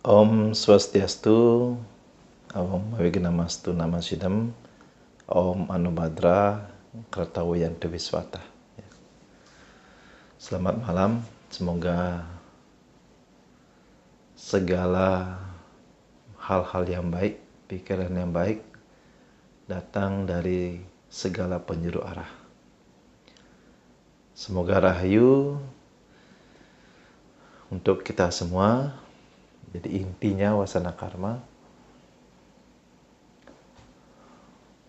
Om Swastiastu, Om Wignamastu Namasidam, Om Anubhadra Kartawiyanto Wiswata. Selamat malam, semoga segala hal-hal yang baik, pikiran yang baik datang dari segala penjuru arah. Semoga rahayu untuk kita semua. Jadi intinya wasana karma.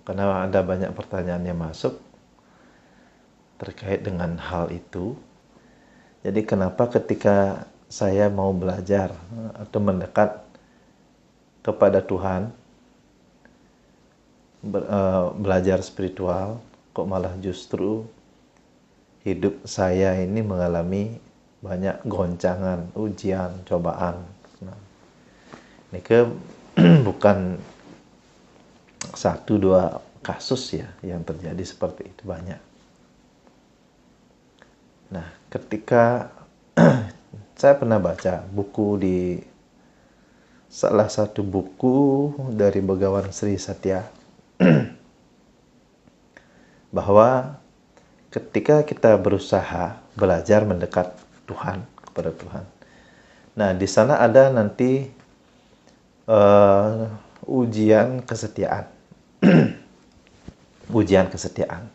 Karena ada banyak pertanyaan yang masuk terkait dengan hal itu. Jadi kenapa ketika saya mau belajar atau mendekat kepada Tuhan, belajar spiritual, kok malah justru hidup saya ini mengalami banyak goncangan, ujian, cobaan. Nah, ini bukan satu dua kasus ya yang terjadi seperti itu, banyak. Nah, ketika saya pernah baca buku di salah satu buku dari Begawan Sri Satya bahwa ketika kita berusaha belajar mendekat Tuhan, kepada Tuhan, nah di sana ada nanti ujian kesetiaan, ujian kesetiaan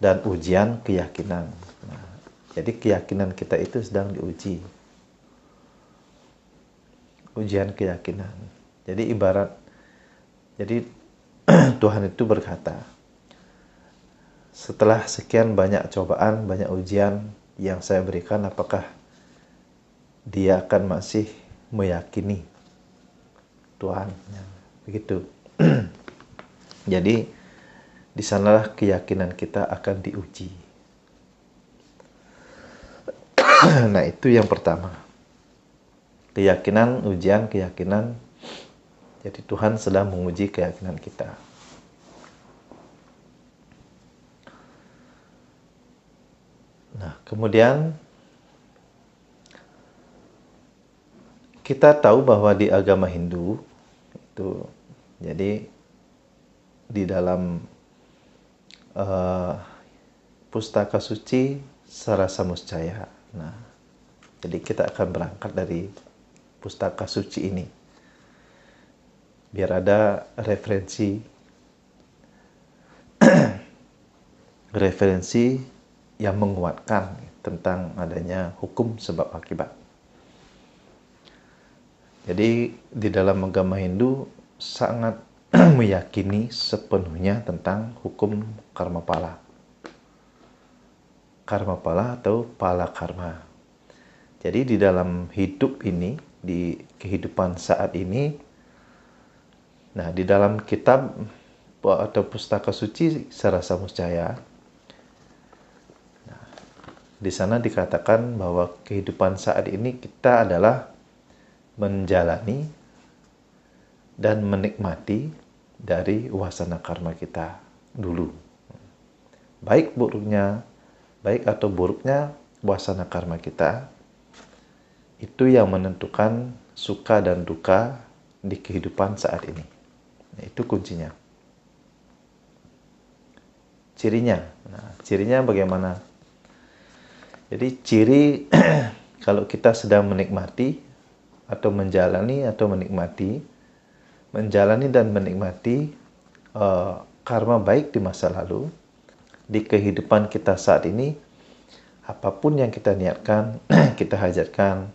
dan ujian keyakinan. Nah, jadi keyakinan kita itu sedang diuji, ujian keyakinan. Jadi Tuhan itu berkata, setelah sekian banyak cobaan, banyak ujian yang saya berikan, apakah dia akan masih meyakini Tuhan? Begitu. Jadi di sanalah keyakinan kita akan diuji. Nah, itu yang pertama. Keyakinan, ujian keyakinan. Jadi Tuhan sedang menguji keyakinan kita. Nah, kemudian kita tahu bahwa di agama Hindu itu, jadi di dalam pustaka suci Sarasa Muscaya. Nah, jadi kita akan berangkat dari pustaka suci ini biar ada referensi yang menguatkan tentang adanya hukum sebab akibat. Jadi di dalam agama Hindu sangat meyakini sepenuhnya tentang hukum karma pala. Karma pala atau pala karma. Jadi di dalam hidup ini, di kehidupan saat ini, nah di dalam kitab atau pustaka suci Sarasa Muscaya, nah, di sana dikatakan bahwa kehidupan saat ini kita adalah menjalani dan menikmati dari wasana karma kita dulu. Baik atau buruknya wasana karma kita, itu yang menentukan suka dan duka di kehidupan saat ini. Nah, itu kuncinya. Cirinya bagaimana? Jadi ciri kalau kita sedang menikmati atau menjalani atau menikmati, dan menikmati karma baik di masa lalu, di kehidupan kita saat ini, apapun yang kita niatkan, kita hajatkan,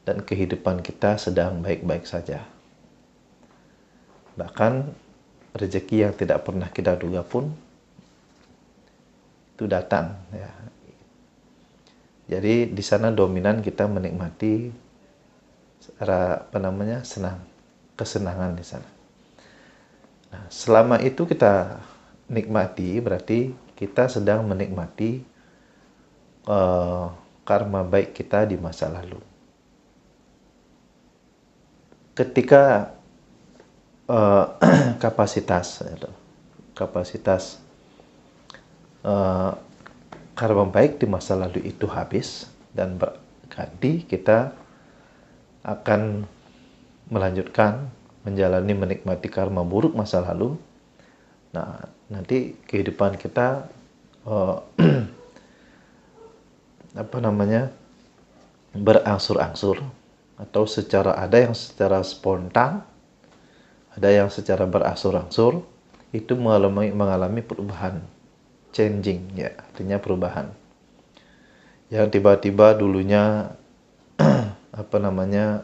dan kehidupan kita sedang baik-baik saja. Bahkan rezeki yang tidak pernah kita duga pun itu datang. Ya. Jadi di sana dominan kita menikmati secara senang, kesenangan di sana. Nah, selama itu kita nikmati, berarti kita sedang menikmati karma baik kita di masa lalu. Ketika kapasitas karma baik di masa lalu itu habis dan berganti, kita akan melanjutkan menjalani menikmati karma buruk masa lalu. Nah, nanti kehidupan kita berangsur-angsur, atau ada yang secara spontan, ada yang secara berangsur-angsur, itu mengalami perubahan, changing, ya, artinya perubahan. Yang tiba-tiba dulunya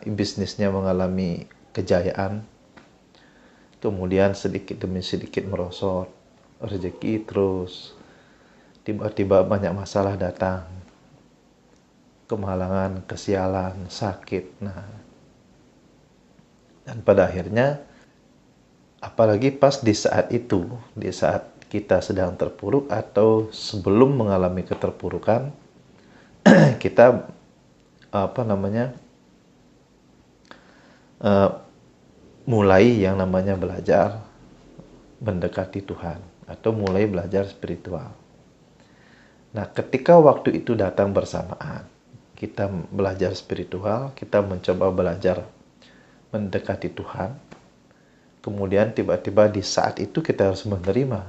bisnisnya mengalami kejayaan, kemudian sedikit demi sedikit merosot, rezeki terus, tiba-tiba banyak masalah datang, kemalangan, kesialan, sakit. Nah, dan pada akhirnya, apalagi pas di saat itu, di saat kita sedang terpuruk atau sebelum mengalami keterpurukan, kita mulai yang namanya belajar mendekati Tuhan atau mulai belajar spiritual. Nah, ketika waktu itu datang bersamaan, kita belajar spiritual, kita mencoba belajar mendekati Tuhan, kemudian tiba-tiba di saat itu kita harus menerima,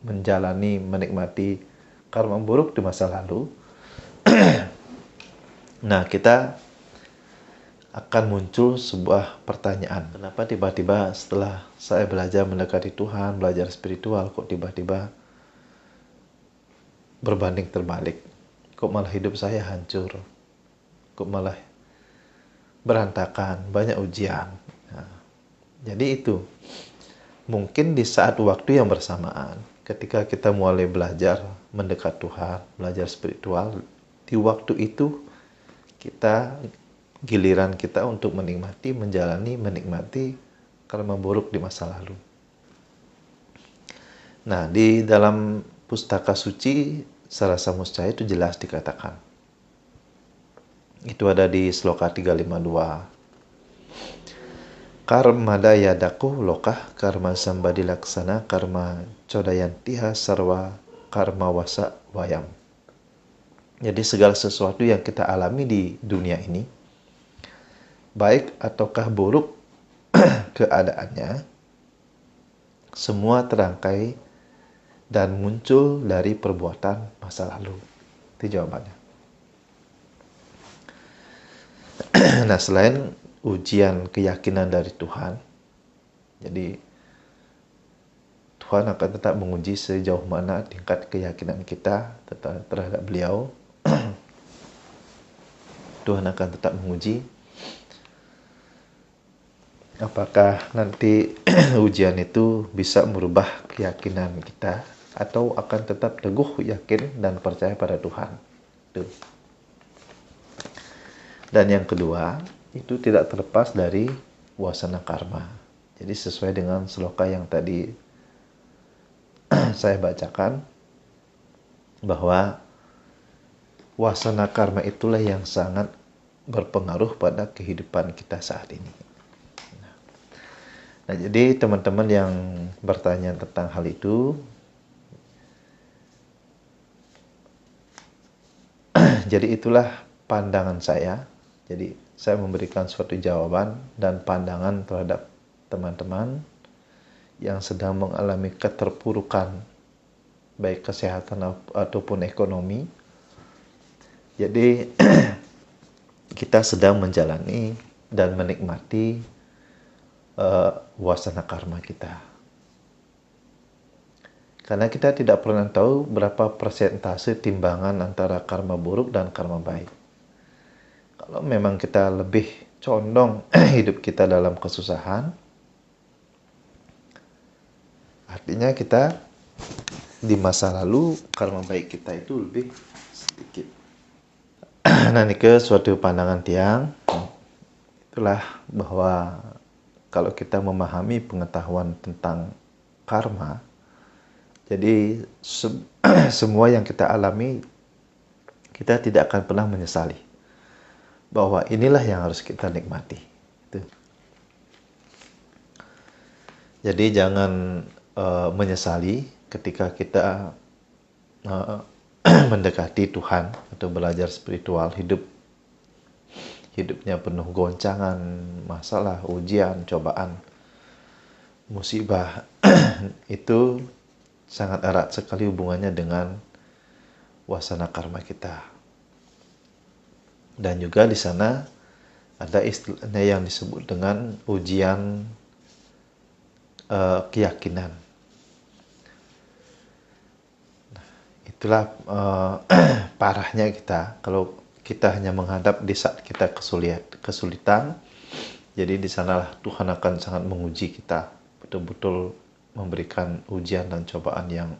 menjalani, menikmati karma buruk di masa lalu. Nah, kita akan muncul sebuah pertanyaan. Kenapa tiba-tiba setelah saya belajar mendekati Tuhan, belajar spiritual, kok tiba-tiba berbanding terbalik? Kok malah hidup saya hancur? Kok malah berantakan, banyak ujian? Nah, jadi itu. Mungkin di saat waktu yang bersamaan, ketika kita mulai belajar mendekat Tuhan, belajar spiritual, di waktu itu giliran kita untuk menikmati, menjalani, menikmati karma buruk di masa lalu. Nah, di dalam pustaka suci Sarasa Muscaya itu jelas dikatakan. Itu ada di sloka 352. Karma dayadaku lokah karma sambadi laksana karma codayantiha sarwa karma wasa wayam. Jadi segala sesuatu yang kita alami di dunia ini, baik ataukah buruk keadaannya, semua terangkai dan muncul dari perbuatan masa lalu. Itu jawabannya. Nah, selain ujian keyakinan dari Tuhan, jadi Tuhan akan tetap menguji sejauh mana tingkat keyakinan kita terhadap Beliau. Tuhan akan tetap menguji apakah nanti ujian itu bisa merubah keyakinan kita atau akan tetap teguh yakin dan percaya pada Tuhan. Tuh. Dan yang kedua, itu tidak terlepas dari wasana karma. Jadi sesuai dengan sloka yang tadi saya bacakan, bahwa wasana karma itulah yang sangat berpengaruh pada kehidupan kita saat ini. Nah, jadi teman-teman yang bertanya tentang hal itu, jadi itulah pandangan saya. Jadi saya memberikan suatu jawaban dan pandangan terhadap teman-teman yang sedang mengalami keterpurukan, baik kesehatan ataupun ekonomi. Jadi kita sedang menjalani dan menikmati wasana karma kita. Karena kita tidak pernah tahu berapa persentase timbangan antara karma buruk dan karma baik. Kalau memang kita lebih condong hidup kita dalam kesusahan, artinya kita di masa lalu karma baik kita itu lebih sedikit. Nah, ini ke suatu pandangan tiang, itulah bahwa kalau kita memahami pengetahuan tentang karma, jadi semua yang kita alami, kita tidak akan pernah menyesali. Bahwa inilah yang harus kita nikmati. Jadi jangan menyesali ketika kita mendekati Tuhan atau belajar spiritual, hidupnya penuh goncangan, masalah, ujian, cobaan, musibah, itu sangat erat sekali hubungannya dengan wasana karma kita. Dan juga di sana ada istilahnya yang disebut dengan ujian keyakinan. Itulah parahnya kita kalau kita hanya menghadap di saat kita kesulitan. Jadi di sanalah Tuhan akan sangat menguji kita, betul-betul memberikan ujian dan cobaan yang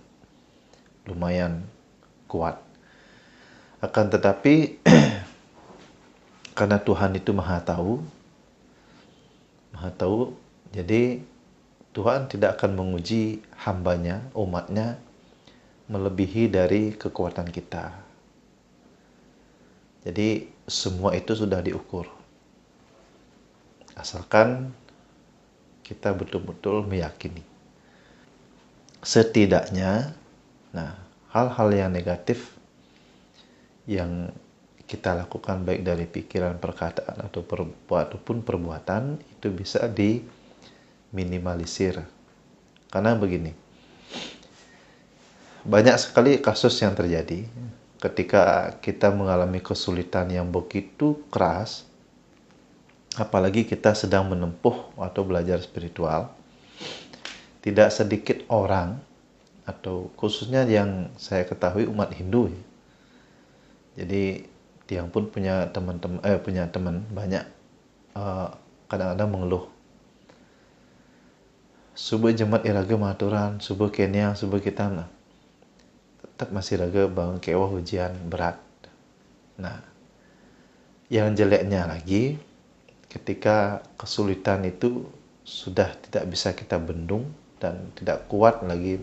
lumayan kuat. Akan tetapi karena Tuhan itu maha tahu, jadi Tuhan tidak akan menguji hambanya, umatnya, melebihi dari kekuatan kita. Jadi semua itu sudah diukur. Asalkan kita betul-betul meyakini. Setidaknya, hal-hal yang negatif yang kita lakukan baik dari pikiran, perkataan, ataupun perbuatan itu bisa diminimalisir. Karena begini, banyak sekali kasus yang terjadi ketika kita mengalami kesulitan yang begitu keras, apalagi kita sedang menempuh atau belajar spiritual. Tidak sedikit orang, atau khususnya yang saya ketahui umat Hindu, jadi Tiang pun punya teman banyak kadang-kadang mengeluh, subuh jemat iraga maturan, subuh kenya, subuh kita, tetap masih raga bangun kewah ujian berat. Nah, yang jeleknya lagi, ketika kesulitan itu sudah tidak bisa kita bendung dan tidak kuat lagi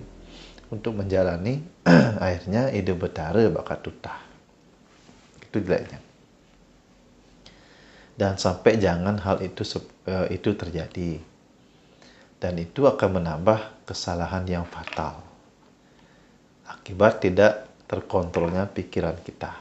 untuk menjalani, akhirnya ide betara bakat tutah. Itu jeleknya. Dan sampai jangan hal itu terjadi. Dan itu akan menambah kesalahan yang fatal akibat tidak terkontrolnya pikiran kita.